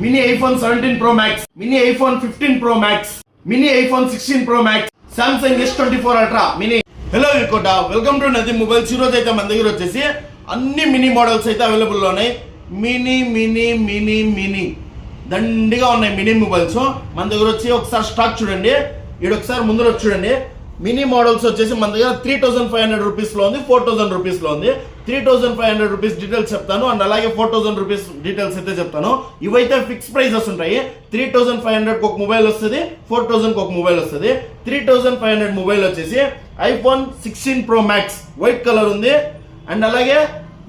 Mini iPhone 17 Pro Max, mini iPhone 15 Pro Max, mini iPhone 16 Pro Max, Samsung S24 Ultra mini. Hello V Kota, welcome to నది mobiles. ఈరోజు అయితే మన దగ్గర వచ్చేసి అన్ని మినీ మోడల్స్ అయితే అవైలబుల్లో ఉన్నాయి. మినీ మినీ మినీ మినీ దండిగా ఉన్నాయి మినీ మొబైల్స్ మన దగ్గర వచ్చి. ఒకసారి స్టాక్ చూడండి, ఒకసారి ముందర చూడండి. మినీ మోడల్స్ వచ్చేసి మన దగ్గర 3500 రూపీస్లో ఉంది, 4000 రూపీస్లో ఉంది. 3500 రూపీస్ డీటెయిల్స్ చెప్తాను అండ్ అలాగే 4000 రూపీస్ డీటెయిల్స్ అయితే చెప్తాను. ఇవైతే ఫిక్స్ ప్రైజెస్ ఉంటాయి. 3500 ఒక మొబైల్ వస్తుంది, 4000 ఒక మొబైల్ వస్తుంది. 3500 మొబైల్ వచ్చేసి iPhone 16 Pro Max white colour ఉంది అండ్ అలాగే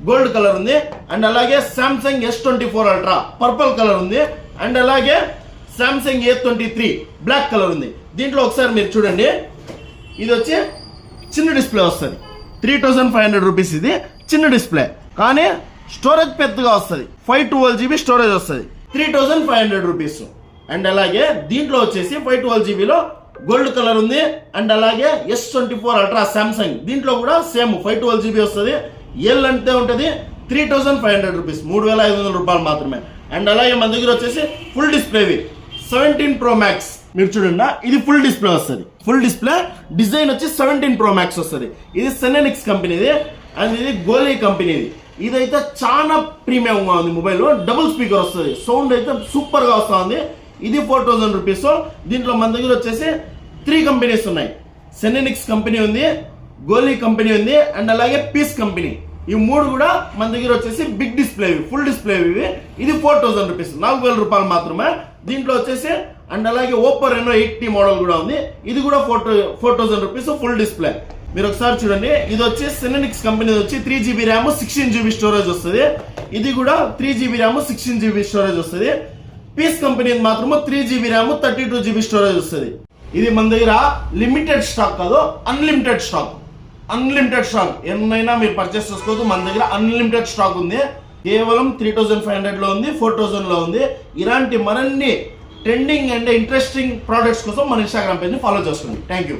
గోల్డ్ కలర్ ఉంది అండ్ అలాగే Samsung S24 Ultra purple colour ఉంది అండ్ అలాగే సామ్సంగ్ A23 బ్లాక్ కలర్ ఉంది. దీంట్లో ఒకసారి మీరు చూడండి, ఇది వచ్చి చిన్న డిస్ప్లే వస్తుంది. 3500 రూపీస్ ఇది చిన్న డిస్ప్లే, కానీ స్టోరేజ్ పెద్దగా వస్తుంది. 512 GB స్టోరేజ్ వస్తుంది. 3500 రూపీస్. అండ్ అలాగే దీంట్లో వచ్చేసి 512 GBలో గోల్డ్ కలర్ ఉంది అండ్ అలాగే S24 Ultra సామ్సంగ్, దీంట్లో కూడా సేమ్ 512 GB వస్తుంది. ఎల్ అంతే ఉంటుంది. 3500 రూపీస్, 3500 రూపాయలు మాత్రమే. అండ్ అలాగే మన దగ్గర వచ్చేసి ఫుల్ డిస్ప్లేవి 17 Pro Max మీరు చూడండి, ఇది ఫుల్ డిస్ప్లే వస్తుంది. ఫుల్ డిస్ప్లే డిజైన్ వచ్చి 17 Pro Max వస్తుంది. ఇది సెనెనిక్స్ కంపెనీది అండ్ ఇది గోలీ కంపెనీది. ఇదైతే చాలా ప్రీమియంగా ఉంది మొబైల్. డబుల్ స్పీకర్ వస్తుంది, సౌండ్ అయితే సూపర్ గా వస్తుంది. ఇది 4000 రూపీస్. దీంట్లో మన దగ్గర వచ్చేసి 3 కంపెనీస్ ఉన్నాయి. సెనెనిక్స్ కంపెనీ ఉంది, గోలీ కంపెనీ ఉంది అండ్ అలాగే పీస్ కంపెనీ. ఈ మూడు కూడా మన దగ్గర వచ్చేసి బిగ్ డిస్ప్లే, ఫుల్ డిస్ప్లే. ఇది 4000 రూపీస్, 4000 రూపాయలు మాత్రమే. దీంట్లో వచ్చేసి అండ్ అలాగే ఓప్పో రెనో 80 మోడల్ కూడా ఉంది. ఇది కూడా 4000 రూపీస్ ఫుల్ డిస్ప్లే. మీరు ఒకసారి చూడండి, ఇది వచ్చి సెనెనిక్స్ కంపెనీ వచ్చి 3 GB ర్యామ్ 16 GB స్టోరేజ్ వస్తుంది. ఇది కూడా 3 GB ర్యామ్ 16 GB స్టోరేజ్ వస్తుంది. పీస్ కంపెనీ మాత్రము 3 GB ర్యామ్ 32 GB స్టోరేజ్ వస్తుంది. ఇది మన దగ్గర లిమిటెడ్ స్టాక్ కాదు, అన్లిమిటెడ్ స్టాక్. అన్లిమిటెడ్ స్టాక్ ఎన్నైనా మీరు పర్చేస్ చేసుకోవద్దు. మన దగ్గర అన్లిమిటెడ్ స్టాక్ ఉంది. కేవలం 3500 లో ఉంది, 4000 లో ఉంది. ఇలాంటి మరిన్ని ట్రెండింగ్ అండ్ ఇంట్రెస్టింగ్ ప్రోడక్ట్స్ కోసం మన ఇన్స్టాగ్రామ్ పేజ్ ని ఫాలో చేసుకోండి. Thank you.